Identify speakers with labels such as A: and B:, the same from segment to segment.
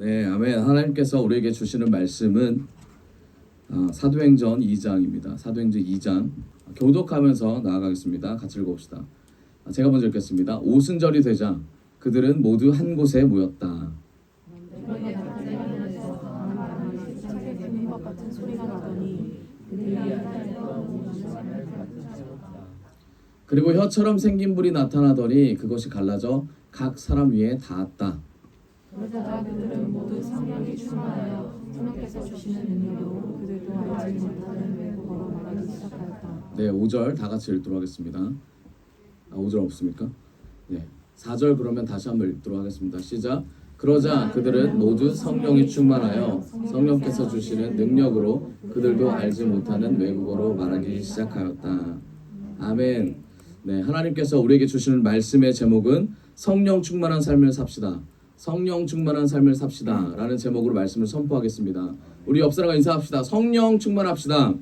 A: 네, 아멘. 하나님께서 우리에게 주시는 말씀은 사도행전 2장입니다. 사도행전 2장 교독하면서 나아가겠습니다. 같이 읽어봅시다. 제가 먼저 읽겠습니다. 오순절이 되자 그들은 모두 한 곳에 모였다. 그리고 혀처럼 생긴 불이 나타나더니 그것이 갈라져 각 사람 위에 닿았다.
B: 그러자 그들은 모두 성령이 충만하여 성령께서 주시는 능력으로 그들도 알지 못하는 외국어로 말하기 시작하였다.
A: 네, 5절 다 같이 읽도록 하겠습니다. 5절 없습니까? 네, 4절 그러면 다시 한번 읽도록 하겠습니다. 시작. 그러자 그들은 모두 성령이 충만하여 성령께서 주시는 능력으로 그들도 알지 못하는 외국어로 말하기 시작하였다. 아멘. 네, 하나님께서 우리에게 주시는 말씀의 제목은 성령 충만한 삶을 삽시다. 성령 충만한 삶을 삽시다 라는 제목으로 말씀을 선포하겠습니다. 우리 옆 사람과 인사합시다. 성령 충만합시다.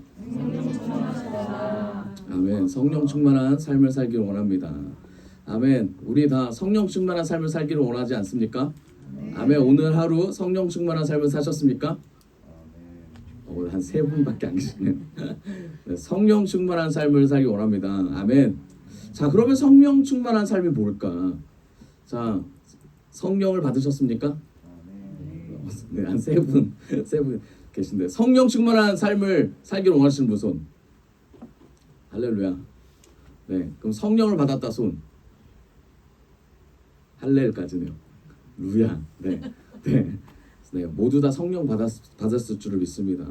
A: 아멘. 성령 충만한 삶을 살기를 원합니다. 아멘. 우리 다 성령 충만한 삶을 살기를 원하지 않습니까? 아멘. 오늘 하루 성령 충만한 삶을 사셨습니까? 오늘 한 3분밖에 안 계시네요. 네, 성령 충만한 삶을 살기 원합니다. 아멘. 자, 그러면 성령 충만한 삶이 뭘까? 자, 성령을 받으셨습니까? 네, 한 3분 계신데 성령 충만한 삶을 살기를 원하시는 분 손. 할렐루야. 네, 그럼 성령을 받았다 손. 할렐까지네요. 루야. 네, 모두 다 성령 받았을 줄을 믿습니다.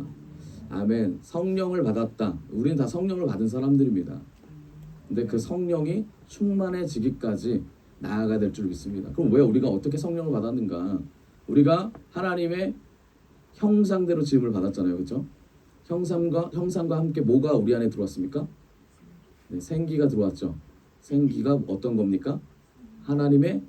A: 아멘. 성령을 받았다. 우리는 다 성령을 받은 사람들입니다. 근데 그 성령이 충만해지기까지 나아가야 될 줄 믿습니다. 그럼 왜 우리가 어떻게 성령을 받았는가? 우리가 하나님의 형상대로 지음을 받았잖아요, 그렇죠? 형상과 함께 뭐가 우리 안에 들어왔습니까? 네, 생기가 들어왔죠. 생기가 어떤 겁니까? 하나님의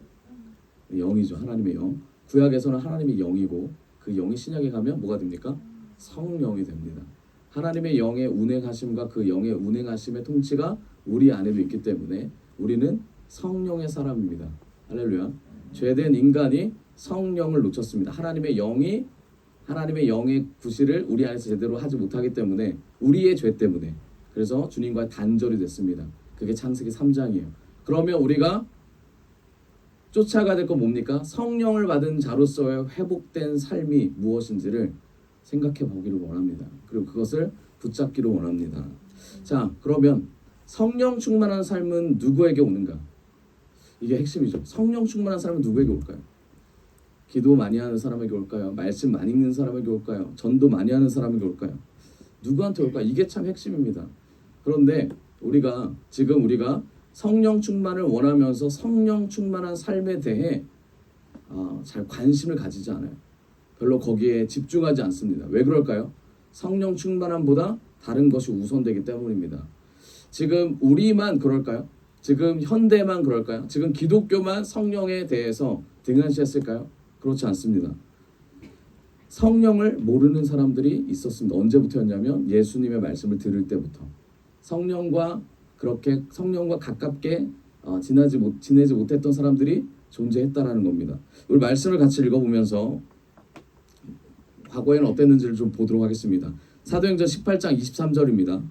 A: 영이죠. 하나님의 영. 구약에서는 하나님의 영이고 그 영이 신약에 가면 뭐가 됩니까? 성령이 됩니다. 하나님의 영의 운행하심과 그 영의 운행하심의 통치가 우리 안에도 있기 때문에 우리는 성령의 사람입니다. 할렐루야. 죄된 인간이 성령을 놓쳤습니다. 하나님의 영의 구실을 우리 안에서 제대로 하지 못하기 때문에 우리의 죄 때문에 그래서 주님과 단절이 됐습니다. 그게 창세기 3장이에요. 그러면 우리가 쫓아가야 될 건 뭡니까? 성령을 받은 자로서의 회복된 삶이 무엇인지를 생각해 보기를 원합니다. 그리고 그것을 붙잡기를 원합니다. 자, 그러면 성령 충만한 삶은 누구에게 오는가? 이게 핵심이죠. 성령 충만한 삶은 누구에게 올까요? 기도 많이 하는 사람에게 올까요? 말씀 많이 읽는 사람에게 올까요? 전도 많이 하는 사람에게 올까요? 누구한테 올까? 이게 참 핵심입니다. 그런데 우리가 성령 충만을 원하면서 성령 충만한 삶에 대해 잘 관심을 가지지 않아요. 별로 거기에 집중하지 않습니다. 왜 그럴까요? 성령 충만함보다 다른 것이 우선되기 때문입니다. 지금 우리만 그럴까요? 지금 현대만 그럴까요? 지금 기독교만 성령에 대해서 등한시했을까요? 그렇지 않습니다. 성령을 모르는 사람들이 있었습니다. 언제부터였냐면 예수님의 말씀을 들을 때부터. 성령과 가깝게 지내지 못했던 사람들이 존재했다라는 겁니다. 우리 말씀을 같이 읽어보면서 과거에는 어땠는지를 좀 보도록 하겠습니다. 사도행전 18장 23절입니다.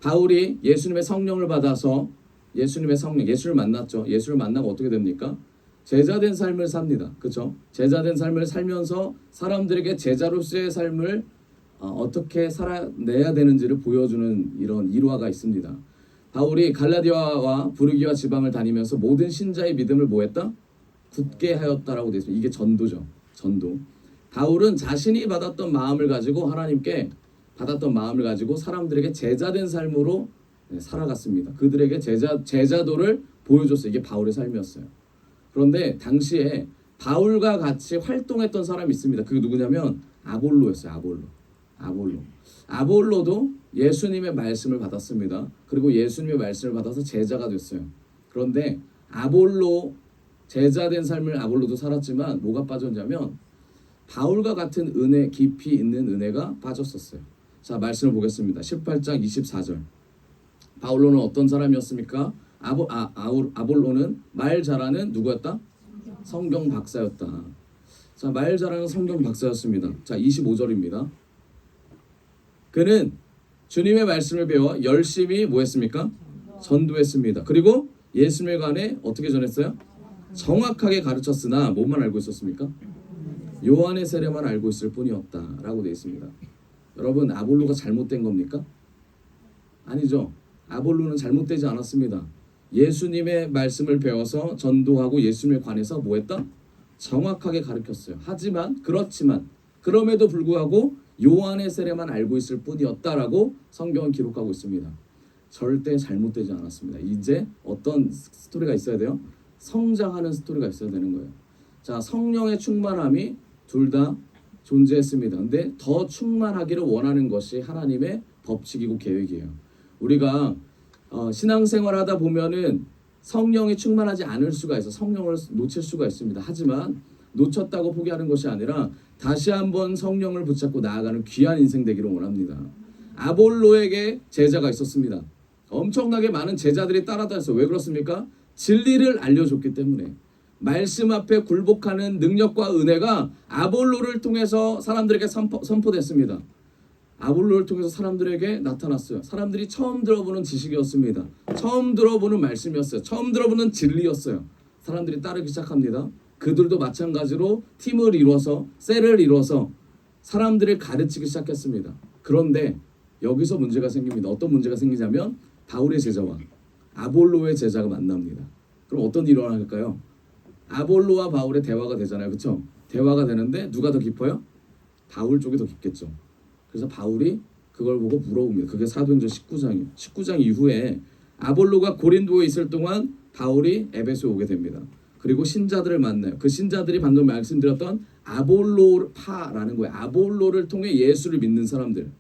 A: 바울이 예수님의 성령을 받아서 예수를 만났죠. 예수를 만나고 어떻게 됩니까? 제자된 삶을 삽니다. 그렇죠? 제자된 삶을 살면서 사람들에게 제자로서의 삶을 어떻게 살아내야 되는지를 보여주는 이런 일화가 있습니다. 바울이 갈라디아와 부르기아 지방을 다니면서 모든 신자의 믿음을 뭐했다? 굳게 하였다라고 되어 있습니다. 이게 전도죠. 전도. 바울은 자신이 받았던 마음을 가지고 하나님께 받았던 마음을 가지고 사람들에게 제자된 삶으로 살아갔습니다. 그들에게 제자도를 보여줬어요. 이게 바울의 삶이었어요. 그런데 당시에 바울과 같이 활동했던 사람이 있습니다. 그게 누구냐면 아볼로였어요. 아볼로도 예수님의 말씀을 받았습니다. 그리고 예수님의 말씀을 받아서 제자가 됐어요. 그런데 제자된 삶을 아볼로도 살았지만 뭐가 빠졌냐면 바울과 같은 은혜, 깊이 있는 은혜가 빠졌었어요. 자, 말씀을 보겠습니다. 18장 24절. 바울로는 어떤 사람이었습니까? 아볼로는 말 잘하는 누구였다? 성경 박사였다. 자, 말 잘하는 성경 박사였습니다. 자, 25절입니다. 그는 주님의 말씀을 배워 열심히 뭐 했습니까? 전도했습니다. 그리고 예수님에 관해 어떻게 전했어요? 정확하게 가르쳤으나 뭐만 알고 있었습니까? 요한의 세례만 알고 있을 뿐이었다 라고 되어 있습니다. 여러분, 아볼로가 잘못된 겁니까? 아니죠. 아볼로는 잘못되지 않았습니다. 예수님의 말씀을 배워서 전도하고 예수님에 관해서 뭐 했다? 정확하게 가르쳤어요. 그렇지만 그럼에도 불구하고 요한의 세례만 알고 있을 뿐이었다라고 성경은 기록하고 있습니다. 절대 잘못되지 않았습니다. 이제 어떤 스토리가 있어야 돼요? 성장하는 스토리가 있어야 되는 거예요. 자, 성령의 충만함이 둘 다 존재했습니다. 근데 더 충만하기를 원하는 것이 하나님의 법칙이고 계획이에요. 우리가 신앙생활 하다 보면은 성령이 충만하지 않을 수가 있어. 성령을 놓칠 수가 있습니다. 하지만 놓쳤다고 포기하는 것이 아니라 다시 한번 성령을 붙잡고 나아가는 귀한 인생 되기를 원합니다. 아볼로에게 제자가 있었습니다. 엄청나게 많은 제자들이 따라다녔어요. 왜 그렇습니까? 진리를 알려줬기 때문에. 말씀 앞에 굴복하는 능력과 은혜가 아볼로를 통해서 사람들에게 선포됐습니다. 아볼로를 통해서 사람들에게 나타났어요. 사람들이 처음 들어보는 지식이었습니다. 처음 들어보는 말씀이었어요. 처음 들어보는 진리였어요. 사람들이 따르기 시작합니다. 그들도 마찬가지로 팀을 이뤄서 셀을 이뤄서 사람들을 가르치기 시작했습니다. 그런데 여기서 문제가 생깁니다. 어떤 문제가 생기냐면 바울의 제자와 아볼로의 제자가 만납니다. 그럼 어떤 일이 일어날까요? 아볼로와 바울의 대화가 되잖아요. 그렇죠? 대화가 되는데 누가 더 깊어요? 바울 쪽이 더 깊겠죠. 그래서 바울이 그걸 보고 물어봅니다. 그게 사도행전 19장이에요. 19장 이후에 아볼로가 고린도에 있을 동안 바울이 에베소에 오게 됩니다. 그리고 신자들을 만나요. 그 신자들이 방금 말씀드렸던 아볼로파라는 거예요. 아볼로를 통해 예수를 믿는 사람들.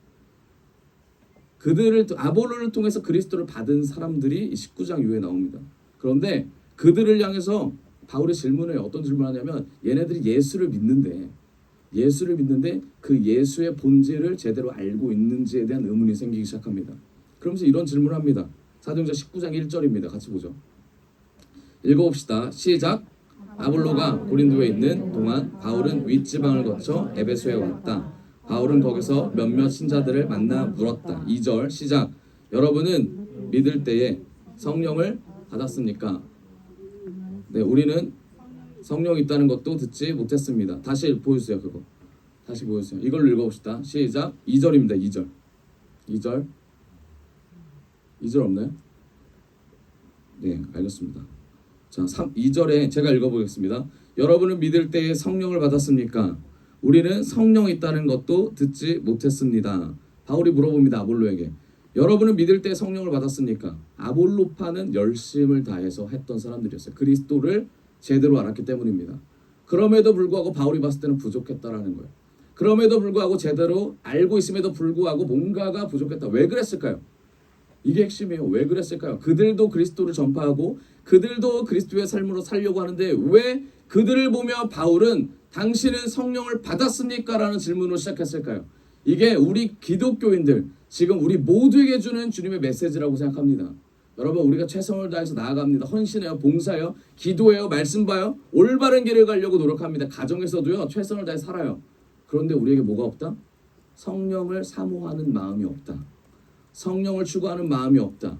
A: 아볼로를 통해서 그리스도를 받은 사람들이 19장 이후에 나옵니다. 그런데 그들을 향해서 바울이 질문해요. 어떤 질문을 하냐면 얘네들이 예수를 믿는데 그 예수의 본질을 제대로 알고 있는지에 대한 의문이 생기기 시작합니다. 그러면서 이런 질문을 합니다. 사도행전 19장 1절입니다. 같이 보죠. 읽어봅시다. 시작. 아볼로가 고린도에 있는 동안 바울은 윗지방을 거쳐 에베소에 왔다. 바울은 거기서 몇몇 신자들을 만나 물었다. 2절 시작. 여러분은 믿을 때에 성령을 받았습니까? 네, 우리는 성령이 있다는 것도 듣지 못했습니다. 다시 보여주세요. 그거 다시 보여주세요. 이걸로 읽어봅시다. 시작. 2절입니다. 2절 없나요? 네, 알겠습니다. 자, 2절에 제가 읽어보겠습니다. 여러분은 믿을 때에 성령을 받았습니까? 우리는 성령이 있다는 것도 듣지 못했습니다. 바울이 물어봅니다. 아볼로에게. 여러분은 믿을 때 성령을 받았습니까? 아볼로파는 열심을 다해서 했던 사람들이었어요. 그리스도를 제대로 알았기 때문입니다. 그럼에도 불구하고 바울이 봤을 때는 부족했다라는 거예요. 그럼에도 불구하고 제대로 알고 있음에도 불구하고 뭔가가 부족했다. 왜 그랬을까요? 이게 핵심이에요. 왜 그랬을까요? 그들도 그리스도를 전파하고 그들도 그리스도의 삶으로 살려고 하는데 왜 그들을 보며 바울은 당신은 성령을 받았습니까? 라는 질문으로 시작했을까요? 이게 우리 기독교인들 지금 우리 모두에게 주는 주님의 메시지라고 생각합니다. 여러분, 우리가 최선을 다해서 나아갑니다. 헌신해요, 봉사해요, 기도해요, 말씀 봐요, 올바른 길을 가려고 노력합니다. 가정에서도요 최선을 다해 살아요. 그런데 우리에게 뭐가 없다? 성령을 사모하는 마음이 없다. 성령을 추구하는 마음이 없다.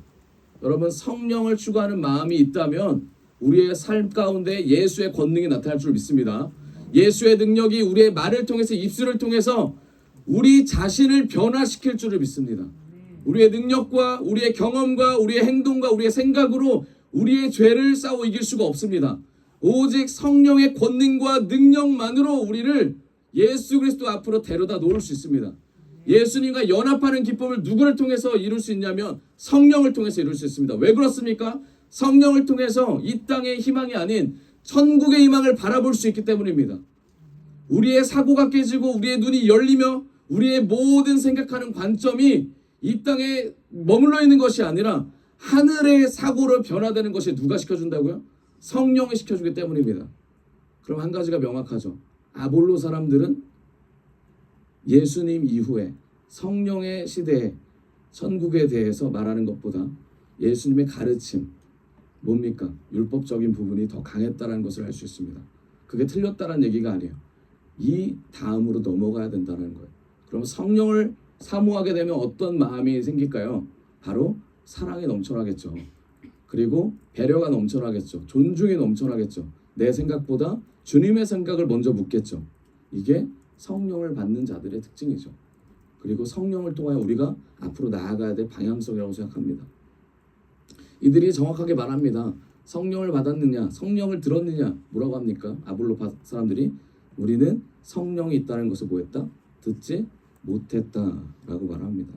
A: 여러분, 성령을 추구하는 마음이 있다면 우리의 삶 가운데 예수의 권능이 나타날 줄 믿습니다. 예수의 능력이 우리의 말을 통해서, 입술을 통해서 우리 자신을 변화시킬 줄을 믿습니다. 우리의 능력과 우리의 경험과 우리의 행동과 우리의 생각으로 우리의 죄를 싸워 이길 수가 없습니다. 오직 성령의 권능과 능력만으로 우리를 예수 그리스도 앞으로 데려다 놓을 수 있습니다. 예수님과 연합하는 기쁨을 누구를 통해서 이룰 수 있냐면 성령을 통해서 이룰 수 있습니다. 왜 그렇습니까? 성령을 통해서 이 땅의 희망이 아닌 천국의 희망을 바라볼 수 있기 때문입니다. 우리의 사고가 깨지고 우리의 눈이 열리며 우리의 모든 생각하는 관점이 이 땅에 머물러 있는 것이 아니라 하늘의 사고로 변화되는 것이 누가 시켜준다고요? 성령이 시켜주기 때문입니다. 그럼 한 가지가 명확하죠. 아볼로 사람들은 예수님 이후에 성령의 시대에 천국에 대해서 말하는 것보다 예수님의 가르침, 뭡니까? 율법적인 부분이 더 강했다는 것을 알 수 있습니다. 그게 틀렸다는 얘기가 아니에요. 이 다음으로 넘어가야 된다는 거예요. 그럼 성령을 사모하게 되면 어떤 마음이 생길까요? 바로 사랑이 넘쳐나겠죠. 그리고 배려가 넘쳐나겠죠. 존중이 넘쳐나겠죠. 내 생각보다 주님의 생각을 먼저 묻겠죠. 이게 성령을 받는 자들의 특징이죠. 그리고 성령을 통하여 우리가 앞으로 나아가야 될 방향성이라고 생각합니다. 이들이 정확하게 말합니다. 성령을 받았느냐, 성령을 들었느냐, 뭐라고 합니까? 아볼로 사람들이 우리는 성령이 있다는 것을 뭐했다? 듣지 못했다라고 말합니다.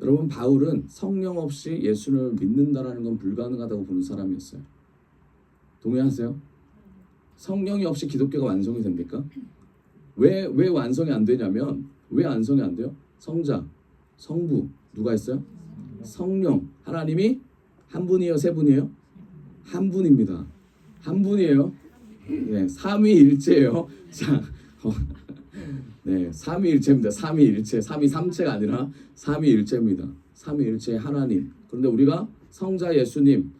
A: 여러분, 바울은 성령 없이 예수를 믿는다라는 건 불가능하다고 보는 사람이었어요. 동의하세요? 성령이 없이 기독교가 완성이 됩니까? 왜 완성이 안 되냐면, 왜 완성이 안 돼요? 성자, 성부, 누가 있어요? 성령. 하나님이 한 분이에요, 세 분이에요? 한 분입니다. 한 분이에요. 네, 삼위일체예요. 자, 네, 삼위일체입니다. 삼위일체, 삼위삼체가 아니라 삼위일체입니다. 삼위일체의 하나님. 그런데 우리가 성자 예수님,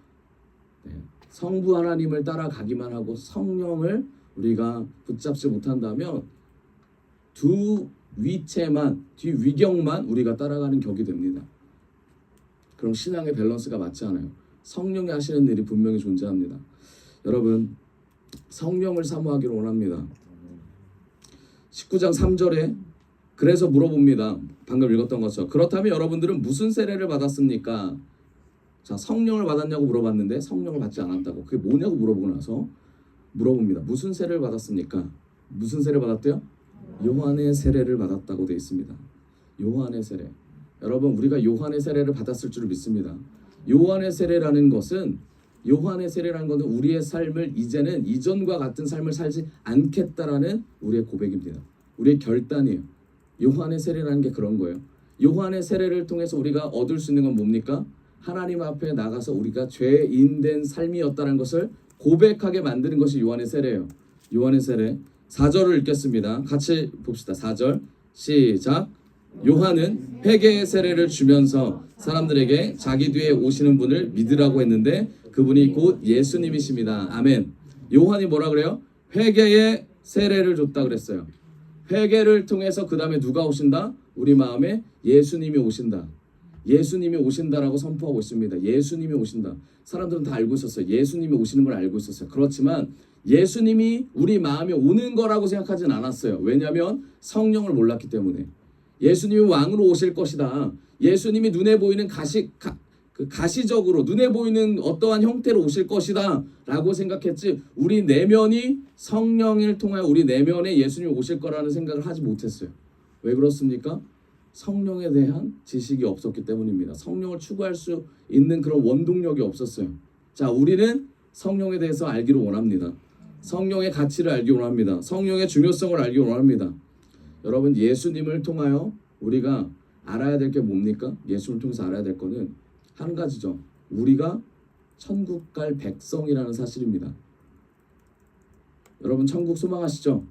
A: 네, 성부 하나님을 따라가기만 하고 성령을 우리가 붙잡지 못한다면 두 위체만, 뒤 위경만 우리가 따라가는 격이 됩니다. 그럼 신앙의 밸런스가 맞지 않아요. 성령이 하시는 일이 분명히 존재합니다. 여러분, 성령을 사모하기를 원합니다. 19장 3절에 그래서 물어봅니다. 방금 읽었던 것처럼. 그렇다면 여러분들은 무슨 세례를 받았습니까? 자, 성령을 받았냐고 물어봤는데 성령을 받지 않았다고. 그게 뭐냐고 물어보고 나서 물어봅니다. 무슨 세례를 받았습니까? 무슨 세례 받았대요? 요한의 세례를 받았다고 되어 있습니다. 요한의 세례. 여러분, 우리가 요한의 세례를 받았을 줄 믿습니다. 요한의 세례라는 것은 우리의 삶을 이제는 이전과 같은 삶을 살지 않겠다라는 우리의 고백입니다. 우리의 결단이에요. 요한의 세례라는 게 그런 거예요. 요한의 세례를 통해서 우리가 얻을 수 있는 건 뭡니까? 하나님 앞에 나가서 우리가 죄인된 삶이었다는 것을 고백하게 만드는 것이 요한의 세례예요. 요한의 세례 4절을 읽겠습니다. 같이 봅시다. 4절 시작. 요한은 회개의 세례를 주면서 사람들에게 자기 뒤에 오시는 분을 믿으라고 했는데 그분이 곧 예수님이십니다. 아멘. 요한이 뭐라 그래요? 회개의 세례를 줬다 그랬어요. 회개를 통해서 그 다음에 누가 오신다? 우리 마음에 예수님이 오신다. 예수님이 오신다라고 선포하고 있습니다. 예수님이 오신다. 사람들은 다 알고 있었어요. 예수님이 오시는 걸 알고 있었어요. 그렇지만 예수님이 우리 마음에 오는 거라고 생각하진 않았어요. 왜냐하면 성령을 몰랐기 때문에. 예수님이 왕으로 오실 것이다. 예수님이 눈에 보이는 가시적으로 눈에 보이는 어떠한 형태로 오실 것이다 라고 생각했지, 우리 내면이 성령을 통하여 우리 내면에 예수님이 오실 거라는 생각을 하지 못했어요. 왜 그렇습니까? 성령에 대한 지식이 없었기 때문입니다. 성령을 추구할 수 있는 그런 원동력이 없었어요. 자, 우리는 성령에 대해서 알기를 원합니다. 성령의 가치를 알기 원합니다. 성령의 중요성을 알기 원합니다. 여러분, 예수님을 통하여 우리가 알아야 될 게 뭡니까? 예수님을 통해서 알아야 될 거는 한 가지죠. 우리가 천국 갈 백성이라는 사실입니다. 여러분, 천국 소망하시죠?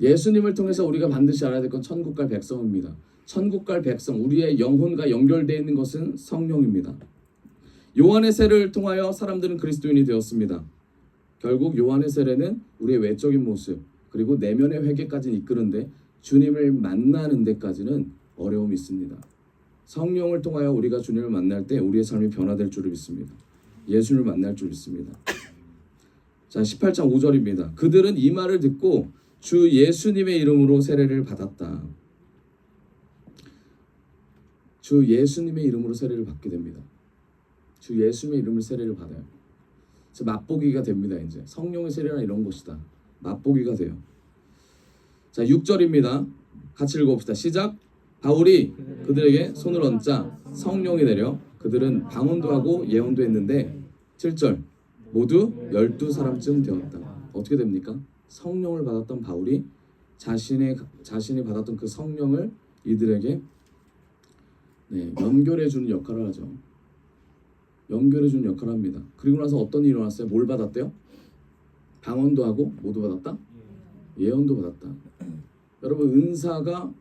A: 예수님을 통해서 우리가 반드시 알아야 될 건 천국 갈 백성입니다. 천국 갈 백성, 우리의 영혼과 연결되어 있는 것은 성령입니다. 요한의 세례를 통하여 사람들은 그리스도인이 되었습니다. 결국 요한의 세례는 우리의 외적인 모습 그리고 내면의 회개까지 이끄는데 주님을 만나는 데까지는 어려움이 있습니다. 성령을 통하여 우리가 주님을 만날 때 우리의 삶이 변화될 줄을 믿습니다. 예수님을 만날 줄 믿습니다. 자, 18장 5절입니다. 그들은 이 말을 듣고 주 예수님의 이름으로 세례를 받았다. 주 예수님의 이름으로 세례를 받게 됩니다. 주 예수님의 이름으로 세례를 받아요. 맛보기가 됩니다. 이제 성령의 세례나 이런 것이다. 맛보기가 돼요. 자, 6절입니다. 같이 읽어봅시다. 시작. 바울이 그들에게 손을 얹자 성령이 내려 그들은 방언도 하고 예언도 했는데 7절 모두 12사람쯤 되었다. 어떻게 됩니까? 성령을 받았던 바울이 자신이 받았던 그 성령을 이들에게 연결해 주는 역할을 하죠. 연결해 주는 역할을 합니다. 그리고 나서 어떤 일이 일어났어요? 뭘 받았대요? 방언도 하고 뭐도 받았다? 예언도 받았다. 여러분, 은사가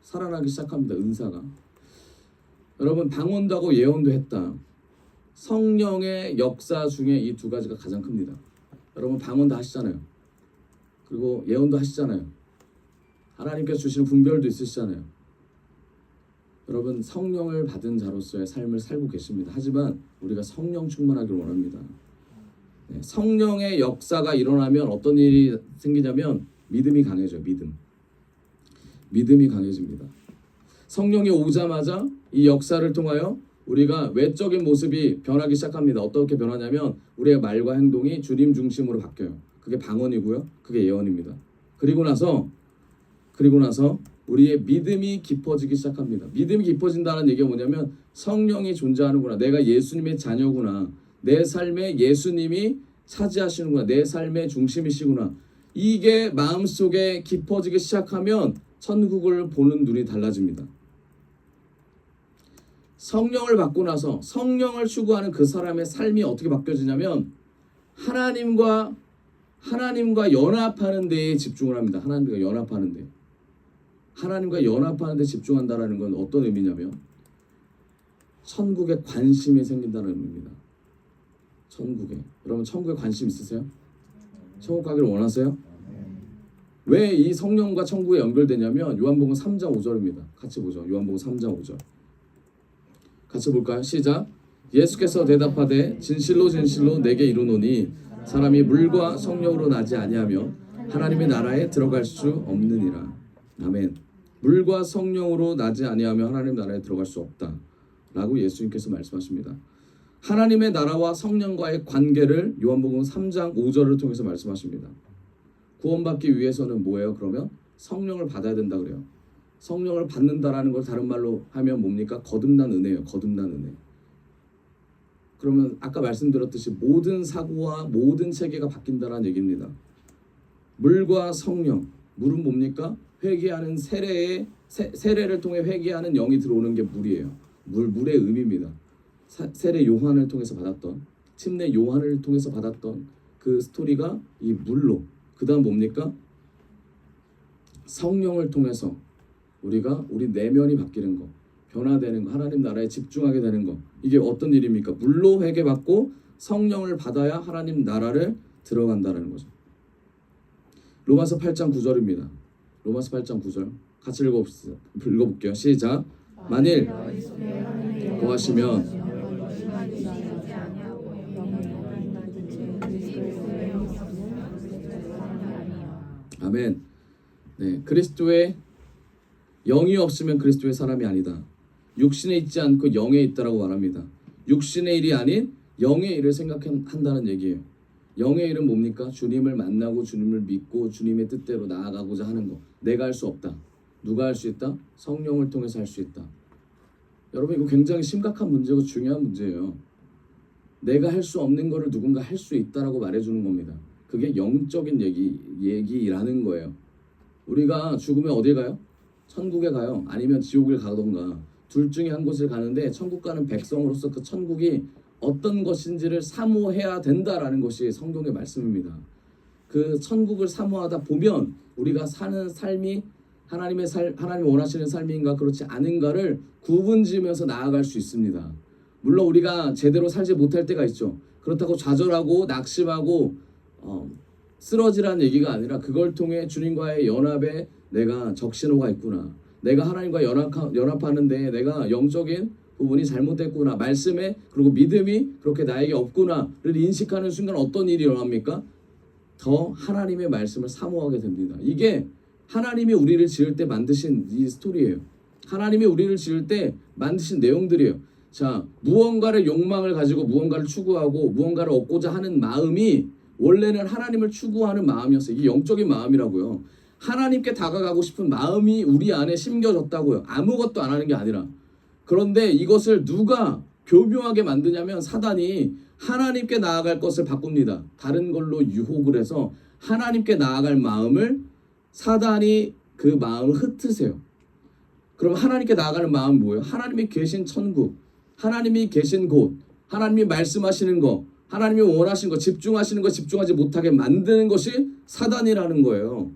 A: 살아나기 시작합니다. 은사가. 여러분, 방언도 하고 예언도 했다. 성령의 역사 중에 이 두 가지가 가장 큽니다. 여러분 방언도 하시잖아요. 그리고 예언도 하시잖아요. 하나님께서 주시는 분별도 있으시잖아요. 여러분 성령을 받은 자로서의 삶을 살고 계십니다. 하지만 우리가 성령 충만하기를 원합니다. 성령의 역사가 일어나면 어떤 일이 생기냐면 믿음이 강해져요. 믿음이 강해집니다. 성령이 오자마자 이 역사를 통하여 우리가 외적인 모습이 변하기 시작합니다. 어떻게 변하냐면 우리의 말과 행동이 주님 중심으로 바뀌어요. 그게 방언이고요. 그게 예언입니다. 그리고 나서 우리의 믿음이 깊어지기 시작합니다. 믿음이 깊어진다는 얘기가 뭐냐면 성령이 존재하는구나. 내가 예수님의 자녀구나. 내 삶에 예수님이 차지하시는구나. 내 삶의 중심이시구나. 이게 마음속에 깊어지기 시작하면 천국을 보는 눈이 달라집니다. 성령을 받고 나서 성령을 추구하는 그 사람의 삶이 어떻게 바뀌어지냐면 하나님과 연합하는 데에 집중을 합니다. 하나님과 연합하는 데 집중한다는 건 어떤 의미냐면 천국에 관심이 생긴다는 의미입니다. 여러분 천국에 관심 있으세요? 천국 가기를 원하세요? 왜 이 성령과 천국에 연결되냐면 요한복음 3장 5절입니다. 같이 보죠. 요한복음 3장 5절. 같이 볼까요? 시작. 예수께서 대답하되 진실로 진실로 내게 이르노니 사람이 물과 성령으로 나지 아니하며 하나님의 나라에 들어갈 수 없느니라. 아멘. 물과 성령으로 나지 아니하며 하나님 나라에 들어갈 수 없다 라고 예수님께서 말씀하십니다. 하나님의 나라와 성령과의 관계를 요한복음 3장 5절을 통해서 말씀하십니다. 구원받기 위해서는 뭐예요? 그러면 성령을 받아야 된다 그래요. 성령을 받는다라는 걸 다른 말로 하면 뭡니까? 거듭난 은혜예요. 거듭난 은혜. 그러면 아까 말씀드렸듯이 모든 사고와 모든 체계가 바뀐다라는 얘기입니다. 물과 성령. 물은 뭡니까? 회개하는 세례를 통해 회개하는 영이 들어오는 게 물이에요. 물의 의미입니다. 세례 요한을 통해서 받았던, 침례 요한을 통해서 받았던 그 스토리가 이 물로. 그 다음 뭡니까? 성령을 통해서 우리 내면이 바뀌는 거, 변화되는 거, 하나님 나라에 집중하게 되는 거. 이게 어떤 일입니까? 물로 회개받고 성령을 받아야 하나님 나라를 들어간다는 거죠. 로마서 8장 9절입니다. 로마서 8장 9절 같이 읽어볼게요. 시작. 만일 거하시면 아멘. 네, 그리스도의 영이 없으면 그리스도의 사람이 아니다. 육신에 있지 않고 영에 있다라고 말합니다. 육신의 일이 아닌 영의 일을 생각한다는 얘기예요. 영의 일은 뭡니까? 주님을 만나고 주님을 믿고 주님의 뜻대로 나아가고자 하는 거. 내가 할 수 없다. 누가 할 수 있다? 성령을 통해서 할 수 있다. 여러분 이거 굉장히 심각한 문제고 중요한 문제예요. 내가 할 수 없는 거를 누군가 할 수 있다라고 말해주는 겁니다. 그게 영적인 얘기라는 거예요. 우리가 죽으면 어디 가요? 천국에 가요. 아니면 지옥을 가던가. 둘 중에 한 곳을 가는데 천국 가는 백성으로서 그 천국이 어떤 것인지를 사모해야 된다라는 것이 성경의 말씀입니다. 그 천국을 사모하다 보면 우리가 사는 삶이 하나님이 원하시는 삶인가 그렇지 않은가를 구분지으면서 나아갈 수 있습니다. 물론 우리가 제대로 살지 못할 때가 있죠. 그렇다고 좌절하고 낙심하고 쓰러지라는 얘기가 아니라 그걸 통해 주님과의 연합에 내가 적신호가 있구나. 내가 하나님과 연합하는데 내가 영적인 부분이 잘못됐구나. 말씀에 그리고 믿음이 그렇게 나에게 없구나를 인식하는 순간 어떤 일이 일어납니까? 더 하나님의 말씀을 사모하게 됩니다. 이게 하나님이 우리를 지을 때 만드신 이 스토리예요. 하나님이 우리를 지을 때 만드신 내용들이에요. 자, 무언가를 욕망을 가지고 무언가를 추구하고 무언가를 얻고자 하는 마음이 원래는 하나님을 추구하는 마음이었어요. 이게 영적인 마음이라고요. 하나님께 다가가고 싶은 마음이 우리 안에 심겨졌다고요. 아무것도 안 하는 게 아니라. 그런데 이것을 누가 교묘하게 만드냐면 사단이 하나님께 나아갈 것을 바꿉니다. 다른 걸로 유혹을 해서 하나님께 나아갈 마음을 사단이 그 마음을 흩으세요. 그럼 하나님께 나아가는 마음은 뭐예요? 하나님이 계신 천국, 하나님이 계신 곳, 하나님이 말씀하시는 거, 하나님이 원하시는 거, 집중하시는 거 집중하지 못하게 만드는 것이 사단이라는 거예요.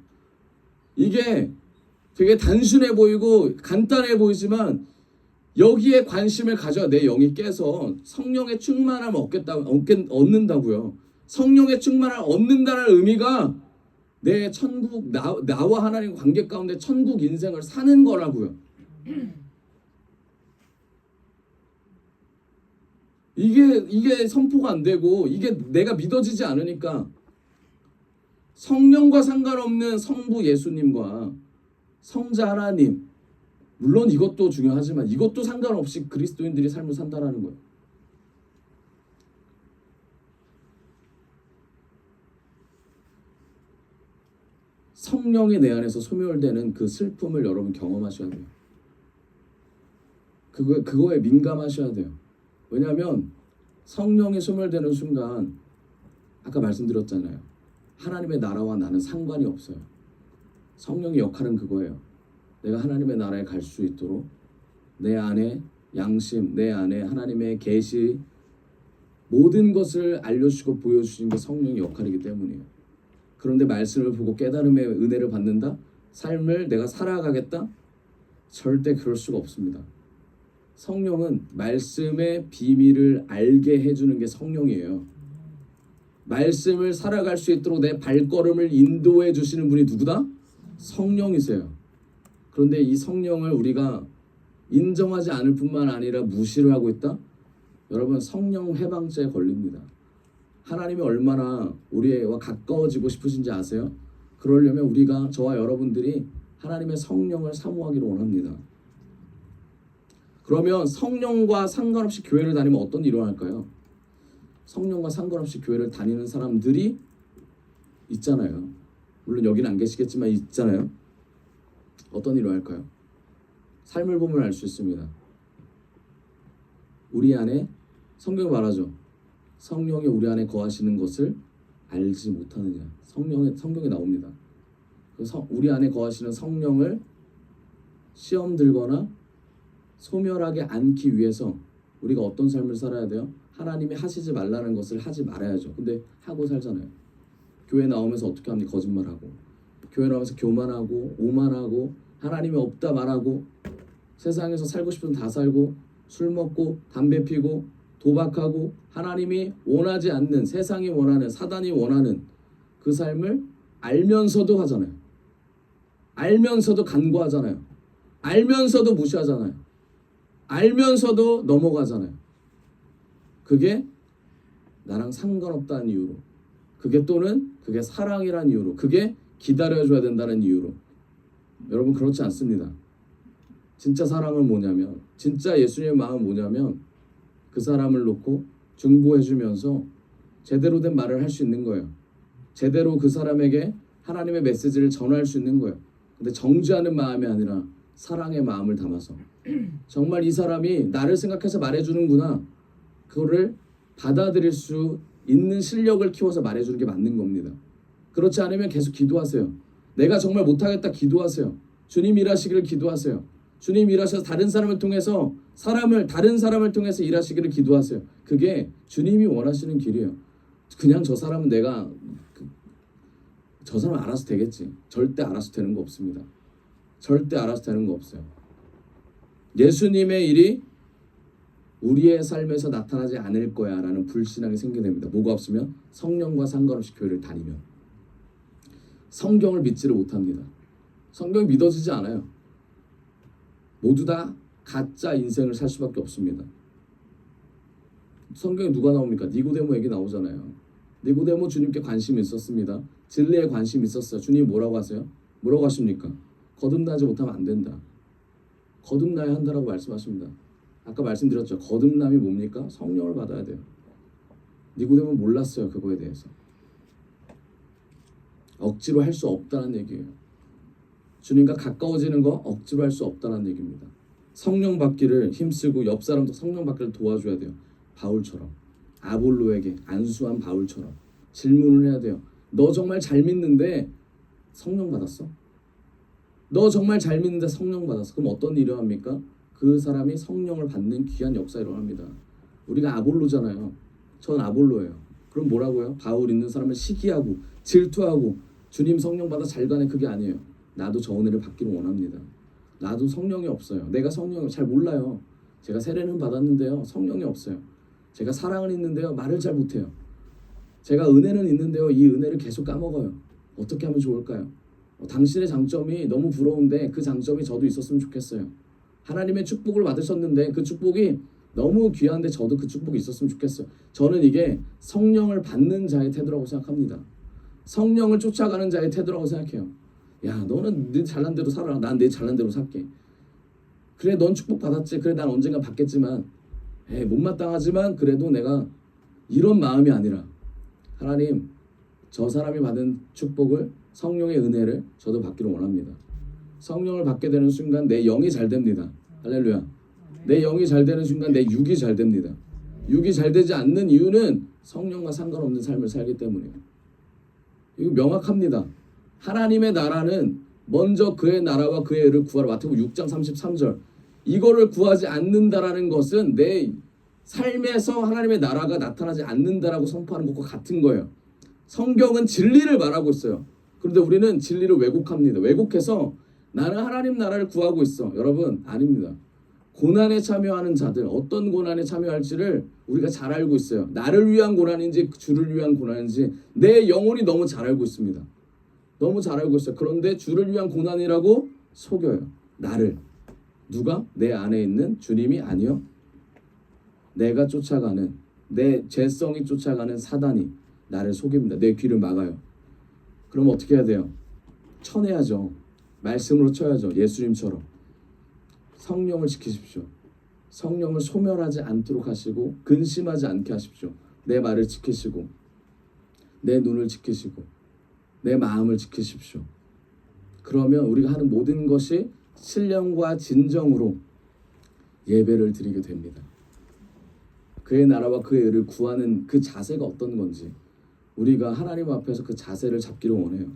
A: 이게 되게 단순해 보이고 간단해 보이지만 여기에 관심을 가져야 내 영이 깨서 성령의 충만함을 얻는다고요. 성령의 충만을 얻는다는 의미가 내 천국 나와 하나님 관계 가운데 천국 인생을 사는 거라고요. 이게 선포가 안 되고 이게 내가 믿어지지 않으니까 성령과 상관없는 성부 예수님과 성자 하나님, 물론 이것도 중요하지만 이것도 상관없이 그리스도인들이 삶을 산다라는 거예요. 성령이 내 안에서 소멸되는 그 슬픔을 여러분 경험하셔야 돼요. 그거에 민감하셔야 돼요. 왜냐하면 성령이 소멸되는 순간 아까 말씀드렸잖아요. 하나님의 나라와 나는 상관이 없어요. 성령의 역할은 그거예요. 내가 하나님의 나라에 갈 수 있도록 내 안에 양심, 내 안에 하나님의 계시 모든 것을 알려주시고 보여주시는 게 성령의 역할이기 때문이에요. 그런데 말씀을 보고 깨달음의 은혜를 받는다? 삶을 내가 살아가겠다? 절대 그럴 수가 없습니다. 성령은 말씀의 비밀을 알게 해주는 게 성령이에요. 말씀을 살아갈 수 있도록 내 발걸음을 인도해 주시는 분이 누구다? 성령이세요. 그런데 이 성령을 우리가 인정하지 않을 뿐만 아니라 무시를 하고 있다? 여러분 성령 해방죄에 걸립니다. 하나님이 얼마나 우리와 가까워지고 싶으신지 아세요? 그러려면 우리가 저와 여러분들이 하나님의 성령을 사모하기를 원합니다. 그러면 성령과 상관없이 교회를 다니면 어떤 일이 일어날까요? 성령과 상관없이 교회를 다니는 사람들이 있잖아요. 물론 여기는 안 계시겠지만 있잖아요. 어떤 일이 일어날까요? 삶을 보면 알 수 있습니다. 우리 안에 성경이 말하죠. 성령이 우리 안에 거하시는 것을 알지 못하느냐. 성경에 나옵니다. 우리 안에 거하시는 성령을 시험 들거나 소멸하게 않기 위해서 우리가 어떤 삶을 살아야 돼요? 하나님이 하시지 말라는 것을 하지 말아야죠. 근데 하고 살잖아요. 교회 나오면서 어떻게 합니까? 거짓말하고, 교회 나오면서 교만하고 오만하고 하나님이 없다 말하고, 세상에서 살고 싶으면 다 살고, 술 먹고 담배 피고 도박하고, 하나님이 원하지 않는, 세상이 원하는, 사단이 원하는 그 삶을 알면서도 하잖아요. 알면서도 간과하잖아요. 알면서도 무시하잖아요. 알면서도 넘어가잖아요. 그게 나랑 상관없다는 이유로, 그게 사랑이라는 이유로, 그게 기다려줘야 된다는 이유로. 여러분 그렇지 않습니다. 진짜 사랑은 뭐냐면, 진짜 예수님의 마음은 뭐냐면 그 사람을 놓고 중보해주면서 제대로 된 말을 할 수 있는 거예요. 제대로 그 사람에게 하나님의 메시지를 전할 수 있는 거예요. 근데 정죄하는 마음이 아니라 사랑의 마음을 담아서 정말 이 사람이 나를 생각해서 말해주는구나, 그거를 받아들일 수 있는 실력을 키워서 말해주는 게 맞는 겁니다. 그렇지 않으면 계속 기도하세요. 내가 정말 못하겠다 기도하세요. 주님 일하시기를 기도하세요. 주님 일하셔서 다른 사람을 통해서 다른 사람을 통해서 일하시기를 기도하세요. 그게 주님이 원하시는 길이에요. 그냥 저 사람은 저 사람 알아서 되겠지. 절대 알아서 되는 거 없습니다. 절대 알아서 되는 거 없어요. 예수님의 일이 우리의 삶에서 나타나지 않을 거야 라는 불신앙이 생기게 됩니다. 뭐가 없으면? 성령과 상관없이 교회를 다니면. 성경을 믿지를 못합니다. 성경이 믿어지지 않아요. 모두 다 가짜 인생을 살 수밖에 없습니다. 성경에 누가 나옵니까? 니고데모 얘기 나오잖아요. 니고데모 주님께 관심이 있었습니다. 진리에 관심이 있었어요. 주님이 뭐라고 하세요? 뭐라고 하십니까? 거듭나지 못하면 안 된다. 거듭나야 한다라고 말씀하십니다. 아까 말씀드렸죠. 거듭남이 뭡니까? 성령을 받아야 돼요. 니고데모는 몰랐어요. 그거에 대해서. 억지로 할 수 없다는 얘기예요. 주님과 가까워지는 거 억지로 할 수 없다는 얘기입니다. 성령 받기를 힘쓰고 옆 사람도 성령 받기를 도와줘야 돼요. 바울처럼. 아볼로에게 안수한 바울처럼 질문을 해야 돼요. 너 정말 잘 믿는데 성령 받았어? 너 정말 잘 믿는데 성령 받았어? 그럼 어떤 일이 일어납니까? 그 사람이 성령을 받는 귀한 역사가 일어납니다. 우리가 아볼로잖아요. 전 아볼로예요. 그럼 뭐라고요? 바울 있는 사람을 시기하고 질투하고 주님 성령 받아 잘 가네, 그게 아니에요. 나도 저 은혜를 받기를 원합니다. 나도 성령이 없어요. 내가 성령을 잘 몰라요. 제가 세례는 받았는데요, 성령이 없어요. 제가 사랑은 있는데요, 말을 잘 못해요. 제가 은혜는 있는데요, 이 은혜를 계속 까먹어요. 어떻게 하면 좋을까요? 당신의 장점이 너무 부러운데 그 장점이 저도 있었으면 좋겠어요. 하나님의 축복을 받으셨는데 그 축복이 너무 귀한데 저도 그 축복이 있었으면 좋겠어요. 저는 이게 성령을 받는 자의 태도라고 생각합니다. 성령을 쫓아가는 자의 태도라고 생각해요. 야, 너는 네 잘난 대로 살아. 난 내 잘난 대로 살게. 그래, 넌 축복 받았지. 그래, 난 언젠가 받겠지만, 못마땅하지만 그래도 내가 이런 마음이 아니라, 하나님, 저 사람이 받은 축복을, 성령의 은혜를 저도 받기를 원합니다. 성령을 받게 되는 순간 내 영이 잘 됩니다. 할렐루야. 내 영이 잘 되는 순간 내 육이 잘 됩니다. 육이 잘 되지 않는 이유는 성령과 상관없는 삶을 살기 때문이에요. 이거 명확합니다. 하나님의 나라는 먼저 그의 나라와 그의 의를 구하라. 마태복음 6장 33절. 이거를 구하지 않는다라는 것은 내 삶에서 하나님의 나라가 나타나지 않는다라고 선포하는 것과 같은 거예요. 성경은 진리를 말하고 있어요. 그런데 우리는 진리를 왜곡합니다. 왜곡해서 나는 하나님 나라를 구하고 있어. 여러분, 아닙니다. 고난에 참여하는 자들, 어떤 고난에 참여할지를 우리가 잘 알고 있어요. 나를 위한 고난인지 주를 위한 고난인지 내 영혼이 너무 잘 알고 있습니다. 너무 잘 알고 있어요. 그런데 주를 위한 고난이라고 속여요. 나를. 누가? 내 안에 있는 주님이 아니요. 내가 쫓아가는, 내 죄성이 쫓아가는 사단이 나를 속입니다. 내 귀를 막아요. 그럼 어떻게 해야 돼요? 쳐내야죠. 말씀으로 쳐야죠. 예수님처럼. 성령을 지키십시오. 성령을 소멸하지 않도록 하시고 근심하지 않게 하십시오. 내 말을 지키시고 내 눈을 지키시고 내 마음을 지키십시오. 그러면 우리가 하는 모든 것이 신령과 진정으로 예배를 드리게 됩니다. 그의 나라와 그의 의를 구하는 그 자세가 어떤 건지 우리가 하나님 앞에서 그 자세를 잡기를 원해요.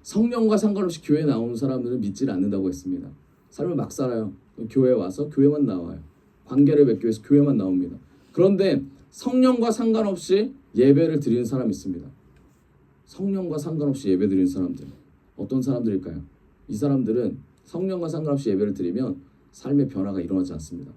A: 성령과 상관없이 교회에 나오는 사람들은 믿지를 않는다고 했습니다. 삶을 막 살아요. 교회에 와서 교회만 나와요. 관계를 맺기 위해서 교회만 나옵니다. 그런데 성령과 상관없이 예배를 드리는 사람이 있습니다. 성령과 상관없이 예배 드리는 사람들. 어떤 사람들일까요? 이 사람들은 성령과 상관없이 예배를 드리면 삶의 변화가 일어나지 않습니다.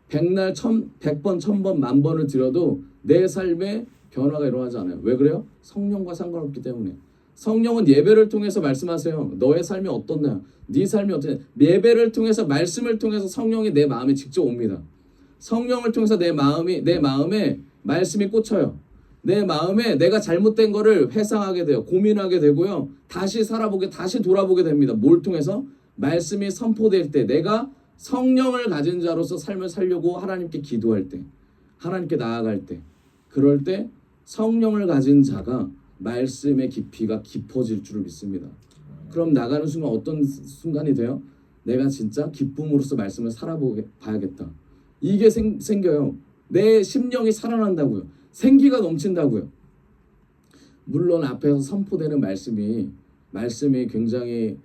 A: 100날 100번, 1000번, 10,000번을 드려도 내 삶에 변화가 일어나지 않아요. 왜 그래요? 성령과 상관없기 때문에. 성령은 예배를 통해서 말씀하세요. 너의 삶이 어떻냐? 네 삶이 어떠냐? 예배를 통해서 말씀을 통해서 성령이 내 마음에 직접 옵니다. 성령을 통해서 내 마음에 말씀이 꽂혀요. 내 마음에 내가 잘못된 거를 회상하게 돼요. 고민하게 되고요. 다시 돌아보게 됩니다. 뭘 통해서? 말씀이 선포될 때 내가 성령을 가진 자로서 삶을 살려고 하나님께 기도할 때, 하나님께 나아갈 때, 그럴 때 성령을 가진 자가 말씀의 깊이가 깊어질 줄을 믿습니다. 그럼 나가는 순간 어떤 순간이 돼요? 내가 진짜 기쁨으로써 말씀을 살아봐야겠다. 이게 생겨요. 내 심령이 살아난다고요. 생기가 넘친다고요. 물론 앞에서 선포되는 말씀이 굉장히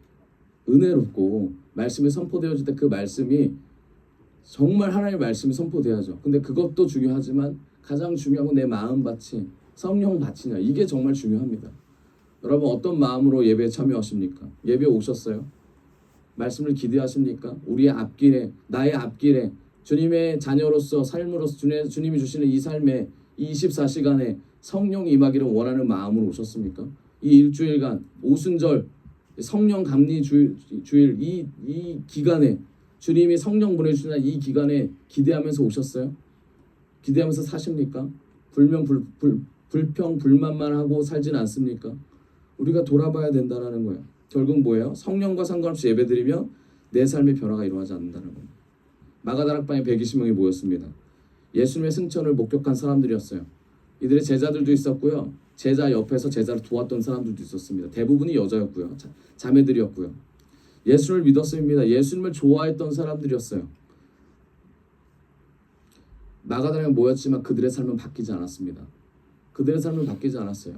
A: 은혜롭고 말씀이 선포되어질 때 그 말씀이 정말 하나님의 말씀이 선포돼야죠. 근데 그것도 중요하지만 가장 중요한 건 내 마음밭이 성령 밭이냐. 이게 정말 중요합니다. 여러분 어떤 마음으로 예배에 참여하십니까? 예배에 오셨어요? 말씀을 기대하십니까? 우리의 앞길에, 나의 앞길에 주님의 자녀로서 삶으로서 주님이 주시는 이 삶에 이 24시간에 성령이 임하기를 원하는 마음으로 오셨습니까? 이 일주일간 오순절 성령 감리 주일 이 기간에 주님이 성령 보내주시는 이 기간에 기대하면서 오셨어요? 기대하면서 사십니까? 불평 불만만 하고 살진 않습니까? 우리가 돌아봐야 된다는 거예요. 결국 뭐예요? 성령과 상관없이 예배드리면 내 삶의 변화가 일어나지 않는다는 거예요. 마가다락방에 120명이 모였습니다. 예수님의 승천을 목격한 사람들이었어요. 이들의 제자들도 있었고요. 제자 옆에서 제자를 도왔던 사람들도 있었습니다. 대부분이 여자였고요. 자매들이었고요. 예수를 믿었습니다. 예수님을 좋아했던 사람들이었어요. 마가다락에 모였지만 그들의 삶은 바뀌지 않았습니다. 그들의 삶은 바뀌지 않았어요.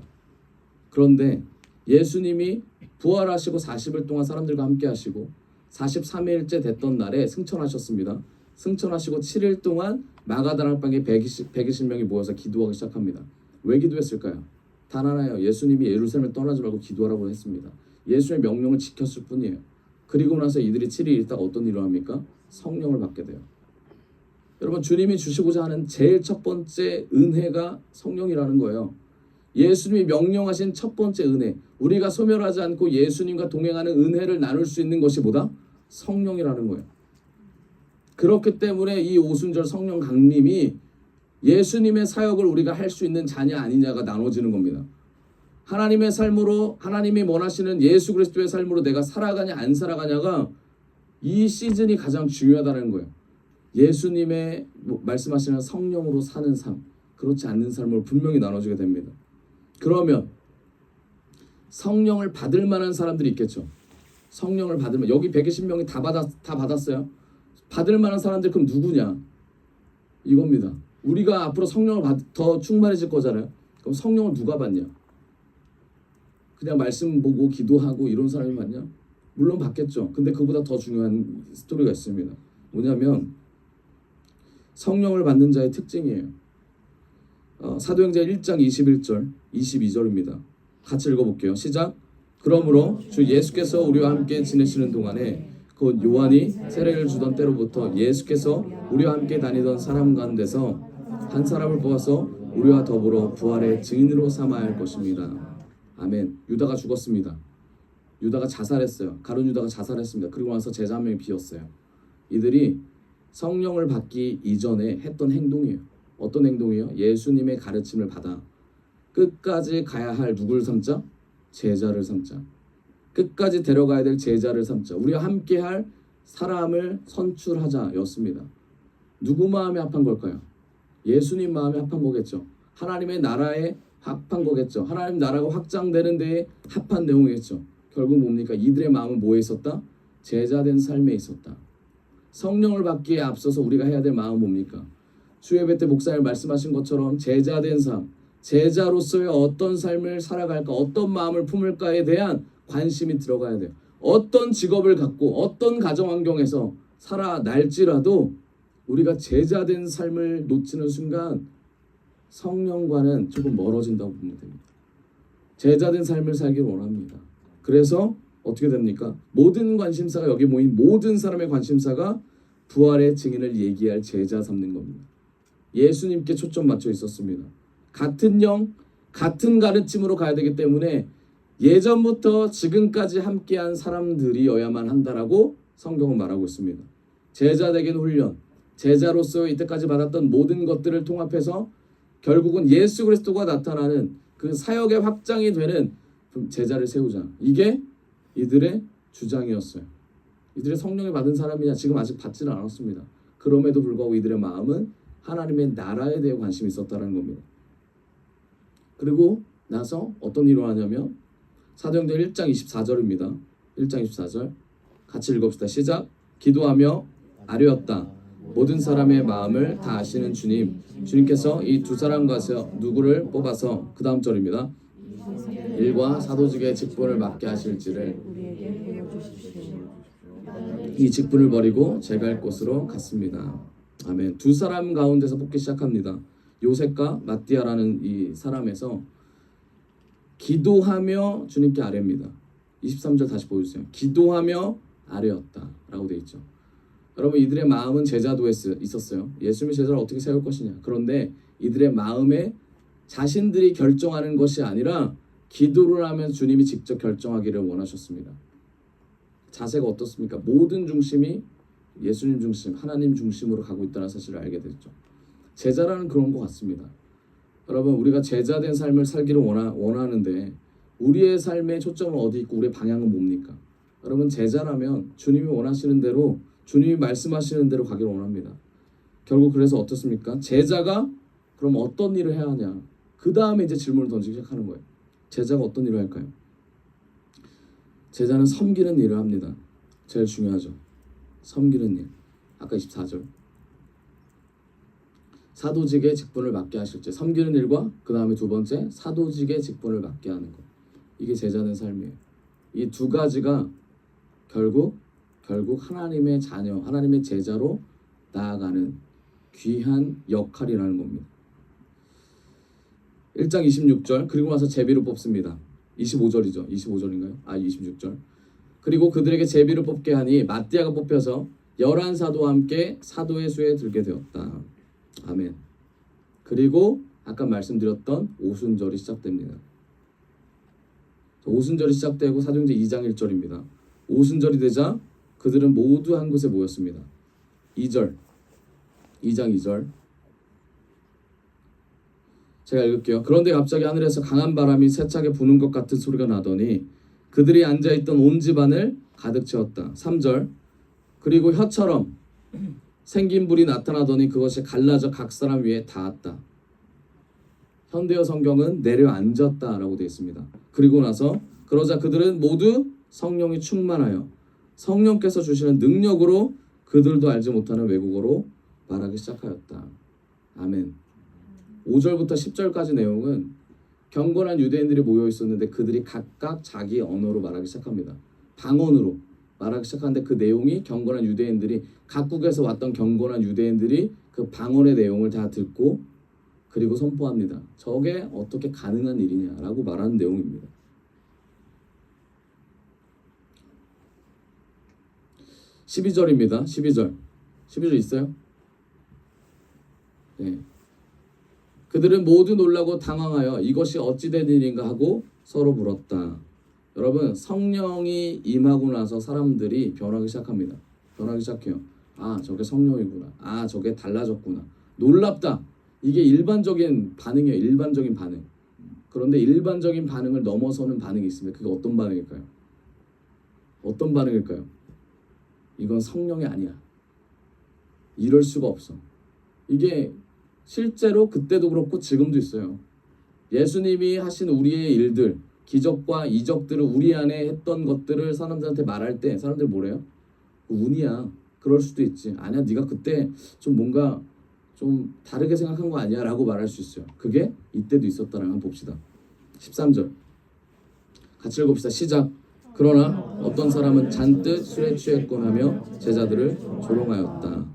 A: 그런데 예수님이 부활하시고 40일 동안 사람들과 함께 하시고 43일째 됐던 날에 승천하셨습니다. 승천하시고 7일 동안 마가다락방에 120명이 모여서 기도하기 시작합니다. 왜 기도했을까요? 단 하나예요. 예수님이 예루살렘을 떠나지 말고 기도하라고 했습니다. 예수님의 명령을 지켰을 뿐이에요. 그리고 나서 이들이 7일 있다가 어떤 일을 합니까? 성령을 받게 돼요. 여러분 주님이 주시고자 하는 제일 첫 번째 은혜가 성령이라는 거예요. 예수님이 명령하신 첫 번째 은혜, 우리가 소멸하지 않고 예수님과 동행하는 은혜를 나눌 수 있는 것이 뭐다? 성령이라는 거예요. 그렇기 때문에 이 오순절 성령 강림이 예수님의 사역을 우리가 할 수 있는 자냐 아니냐가 나눠지는 겁니다. 하나님의 삶으로, 하나님이 원하시는 예수 그리스도의 삶으로 내가 살아가냐 안 살아가냐가 이 시즌이 가장 중요하다는 거예요. 예수님의 말씀하시는 성령으로 사는 삶, 그렇지 않는 삶으로 분명히 나눠지게 됩니다. 그러면 성령을 받을 만한 사람들이 있겠죠. 성령을 받으면 여기 120명이 다 받았어요. 받을 만한 사람들 그럼 누구냐? 이겁니다. 우리가 앞으로 성령을 더 충만해질 거잖아요. 그럼 성령을 누가 받냐? 그냥 말씀 보고 기도하고 이런 사람이 맞냐? 물론 받겠죠. 근데 그보다 더 중요한 스토리가 있습니다. 뭐냐면 성령을 받는 자의 특징이에요. 사도행전 1장 21절 22절입니다. 같이 읽어볼게요. 시작. 그러므로 주 예수께서 우리와 함께 지내시는 동안에 곧 요한이 세례를 주던 때로부터 예수께서 우리와 함께 다니던 사람 가운데서 한 사람을 뽑아서 우리와 더불어 부활의 증인으로 삼아야 할 것입니다. 아멘. 유다가 죽었습니다. 유다가 자살했어요. 가룟 유다가 자살했습니다. 그리고 나서 제자 한 명이 비었어요. 이들이 성령을 받기 이전에 했던 행동이에요. 어떤 행동이에요? 예수님의 가르침을 받아 끝까지 가야 할 누구를 삼자? 제자를 삼자. 끝까지 데려가야 될 제자를 삼자. 우리와 함께할 사람을 선출하자였습니다. 누구 마음에 합한 걸까요? 예수님 마음에 합한 거겠죠. 하나님의 나라에 합한 거겠죠. 하나님 나라가 확장되는 데에 합한 내용이겠죠. 결국 뭡니까? 이들의 마음은 뭐에 있었다? 제자된 삶에 있었다. 성령을 받기에 앞서서 우리가 해야 될 마음은 뭡니까? 수요예배 때 목사님 말씀하신 것처럼 제자된 삶, 제자로서의 어떤 삶을 살아갈까, 어떤 마음을 품을까에 대한 관심이 들어가야 돼요. 어떤 직업을 갖고 어떤 가정 환경에서 살아날지라도 우리가 제자된 삶을 놓치는 순간 성령과는 조금 멀어진다고 보면 됩니다. 제자된 삶을 살기를 원합니다. 그래서 어떻게 됩니까? 모든 관심사가 여기 모인 모든 사람의 관심사가 부활의 증인을 얘기할 제자 삼는 겁니다. 예수님께 초점 맞춰 있었습니다. 같은 영, 같은 가르침으로 가야 되기 때문에 예전부터 지금까지 함께한 사람들이어야만 한다라고 성경은 말하고 있습니다. 제자 되기는 훈련, 제자로서 이때까지 받았던 모든 것들을 통합해서 결국은 예수 그리스도가 나타나는 그 사역의 확장이 되는 제자를 세우자. 이게 이들의 주장이었어요. 이들의 성령을 받은 사람이냐? 지금 아직 받지는 않았습니다. 그럼에도 불구하고 이들의 마음은 하나님의 나라에 대해 관심이 있었다는 겁니다. 그리고 나서 어떤 일을 하냐면 사도행전 1장 24절입니다. 1장 24절 같이 읽읍시다. 시작. 기도하며 아뢰었다. 모든 사람의 마음을 다 아시는 주님, 주님께서 이 두 사람 가서 누구를 뽑아서 그 다음 절입니다. 일과 사도직의 직분을 맡게 하실지를 이 직분을 버리고 제가 할 곳으로 갔습니다. 아멘. 두 사람 가운데서 뽑기 시작합니다. 요셉과 마띠아라는 이 사람에서 기도하며 주님께 아뢰입니다. 23절 다시 보여주세요. 기도하며 아뢰었다 라고 되어 있죠. 여러분 이들의 마음은 제자도에 있었어요. 예수님의 제자를 어떻게 세울 것이냐. 그런데 이들의 마음에 자신들이 결정하는 것이 아니라 기도를 하면 주님이 직접 결정하기를 원하셨습니다. 자세가 어떻습니까? 모든 중심이 예수님 중심, 하나님 중심으로 가고 있다는 사실을 알게 됐죠. 제자라는 그런 것 같습니다. 여러분 우리가 제자된 삶을 살기를 원하는데 우리의 삶의 초점은 어디 있고 우리의 방향은 뭡니까? 여러분 제자라면 주님이 원하시는 대로 주님이 말씀하시는 대로 가기를 원합니다. 결국 그래서 어떻습니까? 제자가 그럼 어떤 일을 해야 하냐? 그 다음에 이제 질문을 던지기 시작하는 거예요. 제자가 어떤 일을 할까요? 제자는 섬기는 일을 합니다. 제일 중요하죠. 섬기는 일. 아까 24절. 사도직의 직분을 맡게 하실지. 섬기는 일과 그 다음에 두 번째 사도직의 직분을 맡게 하는 것. 이게 제자된 삶이에요. 이 두 가지가 결국 하나님의 자녀, 하나님의 제자로 나아가는 귀한 역할이라는 겁니다. 1장 26절 그리고 나서 제비를 뽑습니다. 25절이죠. 25절인가요? 26절. 그리고 그들에게 제비를 뽑게 하니 마띠아가 뽑혀서 사도와 함께 사도의 수에 들게 되었다. 아멘. 그리고 아까 말씀드렸던 오순절이 시작됩니다. 오순절이 시작되고 사도행전 2장 1절입니다. 오순절이 되자 그들은 모두 한 곳에 모였습니다. 2장 2절 제가 읽을게요. 그런데 갑자기 하늘에서 강한 바람이 세차게 부는 것 같은 소리가 나더니 그들이 앉아있던 온 집안을 가득 채웠다. 3절 그리고 혀처럼 생긴 불이 나타나더니 그것이 갈라져 각 사람 위에 닿았다. 현대어 성경은 내려앉았다라고 되어 있습니다. 그리고 나서 그러자 그들은 모두 성령이 충만하여 성령께서 주시는 능력으로 그들도 알지 못하는 외국어로 말하기 시작하였다. 아멘. 5절부터 10절까지 내용은 경건한 유대인들이 모여 있었는데 그들이 각각 자기 언어로 말하기 시작합니다. 방언으로 말하기 시작하는데 그 내용이 경건한 유대인들이 각국에서 왔던 경건한 유대인들이 그 방언의 내용을 다 듣고 그리고 선포합니다. 저게 어떻게 가능한 일이냐라고 말하는 내용입니다. 12절입니다. 12절 있어요? 네. 그들은 모두 놀라고 당황하여 이것이 어찌 된 일인가 하고 서로 물었다. 여러분 성령이 임하고 나서 사람들이 변하기 시작합니다. 변하기 시작해요. 아 저게 성령이구나. 아 저게 달라졌구나. 놀랍다. 이게 일반적인 반응이에요. 일반적인 반응. 그런데 일반적인 반응을 넘어서는 반응이 있습니다. 그게 어떤 반응일까요? 어떤 반응일까요? 이건 성령이 아니야. 이럴 수가 없어. 이게 실제로 그때도 그렇고 지금도 있어요. 예수님이 하신 우리의 일들, 기적과 이적들을 우리 안에 했던 것들을 사람들한테 말할 때 사람들이 뭐래요? 운이야. 그럴 수도 있지. 아니야 네가 그때 좀 뭔가 좀 다르게 생각한 거 아니야? 라고 말할 수 있어요. 그게 이때도 있었다는 걸 한번 봅시다. 13절 같이 읽읍시다. 시작. 그러나 어떤 사람은 잔뜩 술에 취했곤 하며 제자들을 조롱하였다.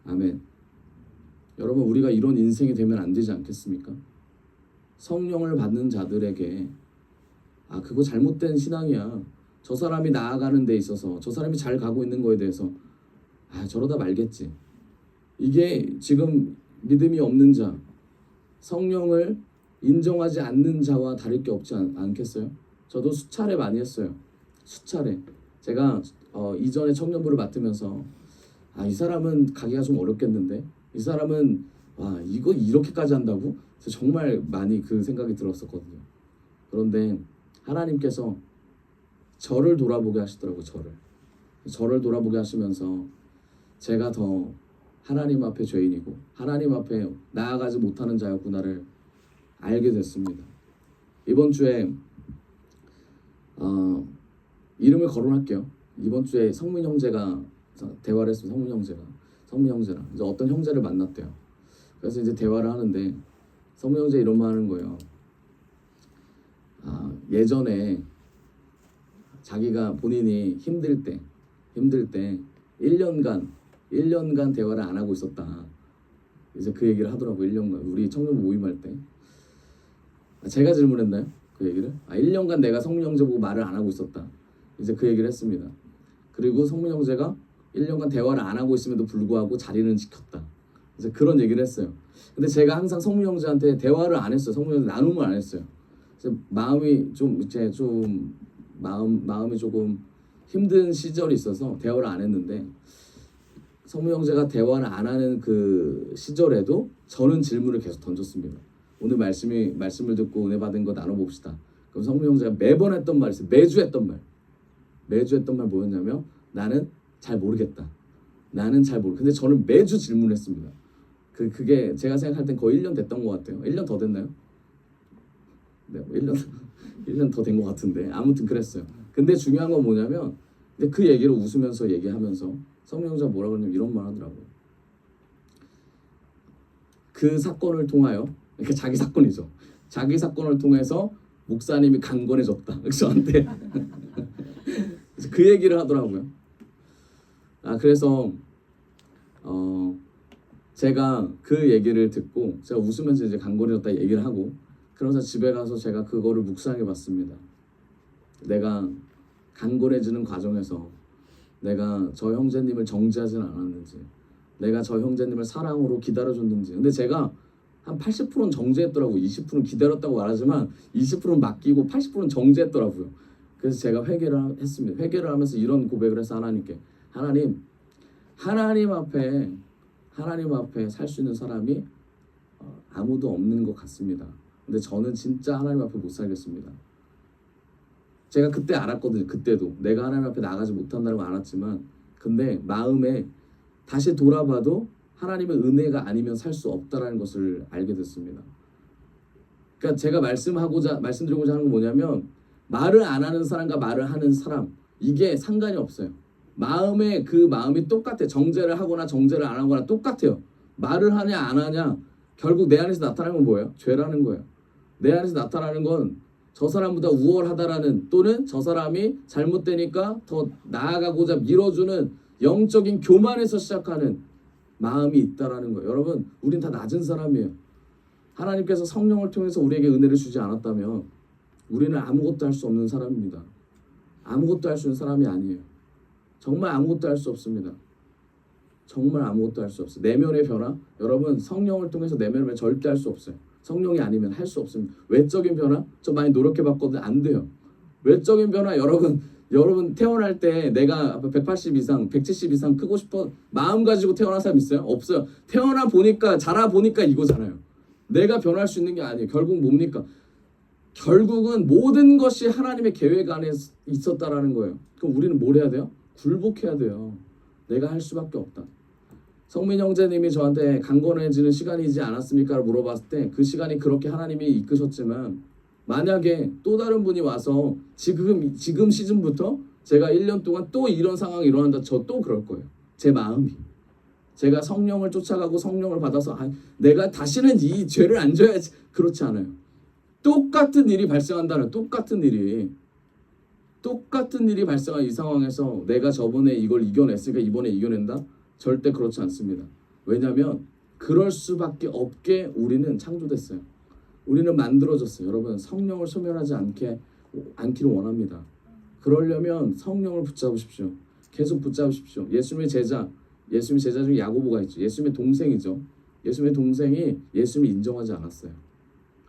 A: 아멘. 여러분 우리가 이런 인생이 되면 안 되지 않겠습니까? 성령을 받는 자들에게 아 그거 잘못된 신앙이야. 저 사람이 나아가는 데 있어서 저 사람이 잘 가고 있는 거에 대해서 아 저러다 말겠지. 이게 지금 믿음이 없는 자, 성령을 인정하지 않는 자와 다를 게 없지 않겠어요? 저도 수차례 많이 했어요. 수차례. 제가 이전에 청년부를 맡으면서 아 이 사람은 가기가 좀 어렵겠는데 이 사람은 와 이거 이렇게까지 한다고? 그래서 정말 많이 그 생각이 들었었거든요. 그런데 하나님께서 저를 돌아보게 하시더라고요. 저를 돌아보게 하시면서 제가 더 하나님 앞에 죄인이고 하나님 앞에 나아가지 못하는 자였구나를 알게 됐습니다. 이번 주에 이름을 거론할게요. 이번 주에 성민 형제가 대화를 했어요. 성민 형제랑 이제 어떤 형제를 만났대요. 그래서 이제 대화를 하는데 성민 형제 이런 말 하는 거예요. 예전에 자기가 본인이 힘들 때 1년간 대화를 안 하고 있었다. 이제 그 얘기를 하더라고요. 1년간 우리 청년 모임할 때 제가 질문했나요? 그 얘기를? 1년간 내가 성민 형제 보고 말을 안 하고 있었다. 이제 그 얘기를 했습니다. 그리고 성민 형제가 1년간 대화를 안 하고 있음에도 불구하고 자리는 지켰다. 이제 그런 얘기를 했어요. 근데 제가 항상 성민 형제한테 대화를 안 했어요. 성민 형제 나눔을 안 했어요. 그래서 마음이 조금 힘든 시절이 있어서 대화를 안 했는데 성민 형제가 대화를 안 하는 그 시절에도 저는 질문을 계속 던졌습니다. 오늘 말씀을 듣고 은혜 받은 거 나눠봅시다. 그럼 성민 형제가 매번 했던 말이 있어요. 매주 했던 말 뭐였냐면 나는 잘 모르겠다. 근데 저는 매주 질문했습니다. 그게 제가 생각할 땐 거의 1년 됐던 것 같아요. 1년 더 됐나요? 네, 1년 더 된 것 같은데 아무튼 그랬어요. 근데 중요한 건 뭐냐면 그 얘기를 웃으면서 얘기하면서 성민 형제가 뭐라고 그러냐면 이런 말 하더라고요. 그 사건을 통하여 그러니까 자기 사건이죠. 자기 사건을 통해서 목사님이 강건해졌다. 저한테 그 얘기를 하더라고요. 그래서 제가 그 얘기를 듣고 제가 웃으면서 이제 강건해졌다 얘기를 하고 그러면서 집에 가서 제가 그거를 묵상해 봤습니다. 내가 강건해지는 과정에서 내가 저 형제님을 정죄하진 않았는지, 내가 저 형제님을 사랑으로 기다려줬는지. 근데 제가 한 80%는 정죄했더라고요. 20%는 기다렸다고 말하지만 20%는 맡기고 80%는 정죄했더라고요. 그래서 제가 회개를 했습니다. 회개를 하면서 이런 고백을 해서 하나님께, 하나님 앞에 살 수 있는 사람이 아무도 없는 것 같습니다. 근데 저는 진짜 하나님 앞에 못 살겠습니다. 제가 그때 알았거든요. 그때도 내가 하나님 앞에 나가지 못한다는 걸 알았지만, 근데 마음에 다시 돌아봐도 하나님의 은혜가 아니면 살 수 없다라는 것을 알게 됐습니다. 그러니까 제가 말씀드리고자 하는 건 뭐냐면, 말을 안 하는 사람과 말을 하는 사람, 이게 상관이 없어요. 그 마음이 똑같아. 정죄를 하거나 정죄를 안 하거나 똑같아요. 말을 하냐 안 하냐, 결국 내 안에서 나타나는 건 뭐예요? 죄라는 거예요. 내 안에서 나타나는 건 저 사람보다 우월하다라는, 또는 저 사람이 잘못되니까 더 나아가고자 밀어주는 영적인 교만에서 시작하는 마음이 있다라는 거예요. 여러분, 우린 다 낮은 사람이에요. 하나님께서 성령을 통해서 우리에게 은혜를 주지 않았다면 우리는 아무것도 할 수 없는 사람입니다. 아무것도 할 수 있는 사람이 아니에요. 정말 아무것도 할 수 없습니다. 정말 아무것도 할 수 없어요. 내면의 변화, 여러분, 성령을 통해서 내면의 변화 절대 할 수 없어요. 성령이 아니면 할 수 없습니다. 외적인 변화, 저 많이 노력해봤거든요. 안 돼요. 외적인 변화, 여러분 태어날 때 내가 180 이상, 170 이상 크고 싶어 마음 가지고 태어난 사람 있어요? 없어요. 태어나 보니까, 자라 보니까 이거잖아요. 내가 변할 수 있는 게 아니에요. 결국 뭡니까? 결국은 모든 것이 하나님의 계획 안에 있었다라는 거예요. 그럼 우리는 뭘 해야 돼요? 굴복해야 돼요. 내가 할 수밖에 없다. 성민 형제님이 저한테 강건해지는 시간이지 않았습니까? 라고 물어봤을 때 그 시간이 그렇게 하나님이 이끄셨지만, 만약에 또 다른 분이 와서 지금 시즌부터 제가 1년 동안 또 이런 상황이 일어난다, 저 또 그럴 거예요. 제 마음이. 제가 성령을 쫓아가고 성령을 받아서 내가 다시는 이 죄를 안 져야지, 그렇지 않아요. 똑같은 일이 발생한다는, 똑같은 일이 발생한 이 상황에서 내가 저번에 이걸 이겨냈으니까 이번에 이겨낸다? 절대 그렇지 않습니다. 왜냐하면 그럴 수밖에 없게 우리는 창조됐어요. 우리는 만들어졌어요. 여러분, 성령을 소멸하지 않기를 원합니다. 그러려면 성령을 붙잡으십시오. 계속 붙잡으십시오. 예수님의 제자 중에 야고보가 있죠. 예수님의 동생이죠. 예수님의 동생이 예수님을 인정하지 않았어요.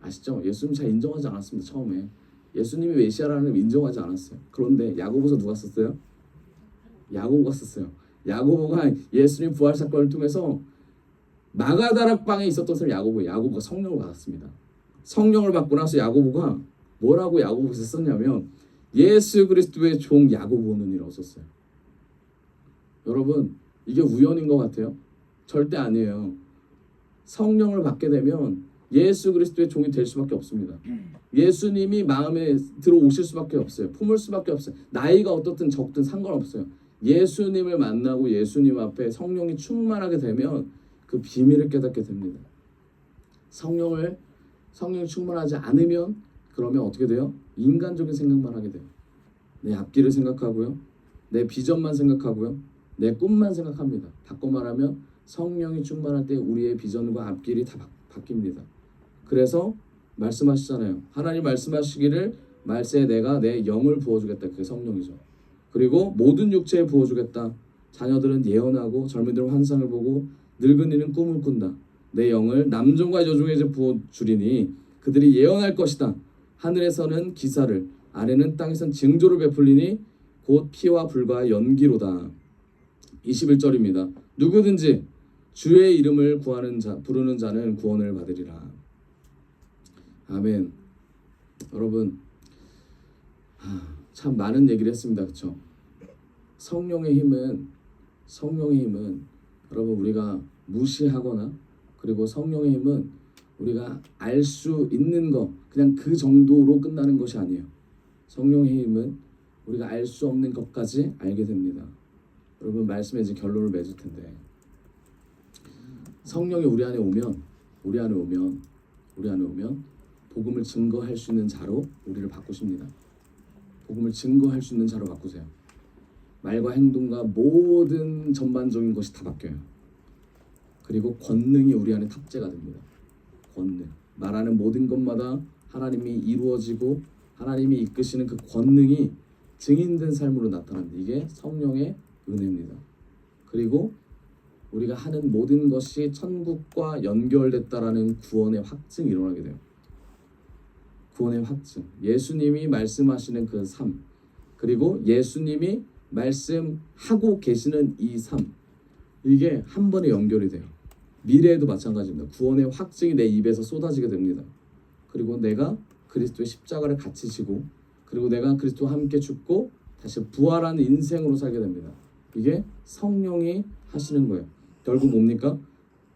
A: 아시죠? 예수님 잘 인정하지 않았습니다. 처음에 예수님이 메시아라는 걸 인정하지 않았어요. 그런데 야고보서 누가 썼어요? 야고보가 썼어요. 야고보가 예수님 부활 사건을 통해서 마가다락방에 있었던 사람이 야고보가 성령을 받았습니다. 성령을 받고 나서 야고보가 뭐라고 야고보서 썼냐면, 예수 그리스도의 종 야고보는이라고 썼어요. 여러분, 이게 우연인 것 같아요? 절대 아니에요. 성령을 받게 되면 예수 그리스도의 종이 될 수밖에 없습니다. 예수님이 마음에 들어오실 수밖에 없어요. 품을 수밖에 없어요. 나이가 어떻든 적든 상관없어요. 예수님을 만나고 예수님 앞에 성령이 충만하게 되면 그 비밀을 깨닫게 됩니다. 성령이 충만하지 않으면 그러면 어떻게 돼요? 인간적인 생각만 하게 돼요. 내 앞길을 생각하고요, 내 비전만 생각하고요, 내 꿈만 생각합니다. 바꿔 말하면 성령이 충만할 때 우리의 비전과 앞길이 다 바뀝니다. 그래서 말씀하시잖아요. 하나님 말씀하시기를, 말세에 내가 내 영을 부어주겠다. 그게 성령이죠. 그리고 모든 육체에 부어주겠다. 자녀들은 예언하고 젊은이들은 환상을 보고 늙은이는 꿈을 꾼다. 내 영을 남종과 여종에게 부어주리니 그들이 예언할 것이다. 하늘에서는 기사를, 아래는 땅에서는 징조를 베풀리니 곧 피와 불과 연기로다. 21절입니다. 누구든지 주의 이름을 부르는 자는 구원을 받으리라. 아멘. 여러분, 참 많은 얘기를 했습니다. 그렇죠? 성령의 힘은 여러분, 우리가 무시하거나, 그리고 성령의 힘은 우리가 알 수 있는 거, 그냥 그 정도로 끝나는 것이 아니에요. 성령의 힘은 우리가 알 수 없는 것까지 알게 됩니다. 여러분, 말씀에 이제 결론을 맺을 텐데, 성령이 우리 안에 오면 복음을 증거할 수 있는 자로 우리를 바꾸십니다. 복음을 증거할 수 있는 자로 바꾸세요. 말과 행동과 모든 전반적인 것이 다 바뀌어요. 그리고 권능이 우리 안에 탑재가 됩니다. 권능. 말하는 모든 것마다 하나님이 이루어지고 하나님이 이끄시는 그 권능이 증인된 삶으로 나타납니다. 이게 성령의 은혜입니다. 그리고 우리가 하는 모든 것이 천국과 연결됐다라는 구원의 확증이 일어나게 돼요. 구원의 확증. 예수님이 말씀하시는 그 삶, 그리고 예수님이 말씀하고 계시는 이 삶, 이게 한 번에 연결이 돼요. 미래에도 마찬가지입니다. 구원의 확증이 내 입에서 쏟아지게 됩니다. 그리고 내가 그리스도의 십자가를 같이 지고, 그리고 내가 그리스도와 함께 죽고 다시 부활하는 인생으로 살게 됩니다. 이게 성령이 하시는 거예요. 결국 뭡니까?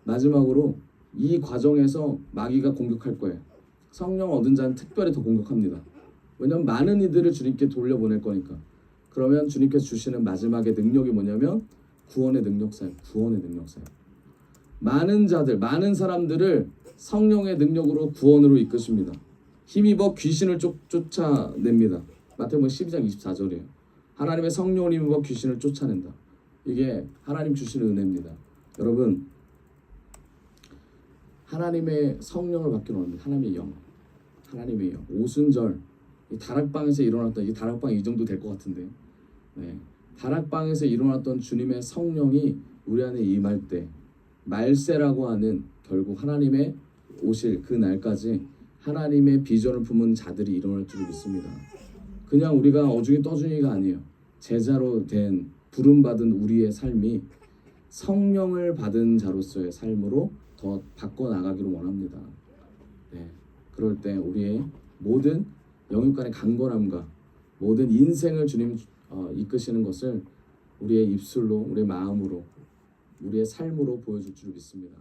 A: 마지막으로 이 과정에서 마귀가 공격할 거예요. 성령 얻은 자는 특별히 더 공격합니다. 왜냐하면 많은 이들을 주님께 돌려보낼 거니까. 그러면 주님께서 주시는 마지막의 능력이 뭐냐면 구원의 능력 사역, 구원의 능력 사역. 많은 자들, 많은 사람들을 성령의 능력으로 구원으로 이끄십니다. 힘입어 귀신을 쫓아냅니다. 마태복음 12장 24절이에요. 하나님의 성령을 힘입어 귀신을 쫓아낸다. 이게 하나님 주시는 은혜입니다. 여러분, 하나님의 성령을 받기로 합니다. 하나님의 영, 하나님의 영. 오순절 이 다락방에서 일어났던, 이 다락방 이 정도 될 것 같은데, 네. 다락방에서 일어났던 주님의 성령이 우리 안에 임할 때 말세라고 하는, 결국 하나님의 오실 그 날까지 하나님의 비전을 품은 자들이 일어날 줄 믿습니다. 그냥 우리가 어중이 떠중이가 아니에요. 제자로 된 부름받은 우리의 삶이 성령을 받은 자로서의 삶으로 더 바꿔나가기를 원합니다. 네. 그럴 때 우리의 모든 영육간의 강건함과 모든 인생을 주님 이끄시는 것을 우리의 입술로, 우리의 마음으로, 우리의 삶으로 보여줄 줄 믿습니다.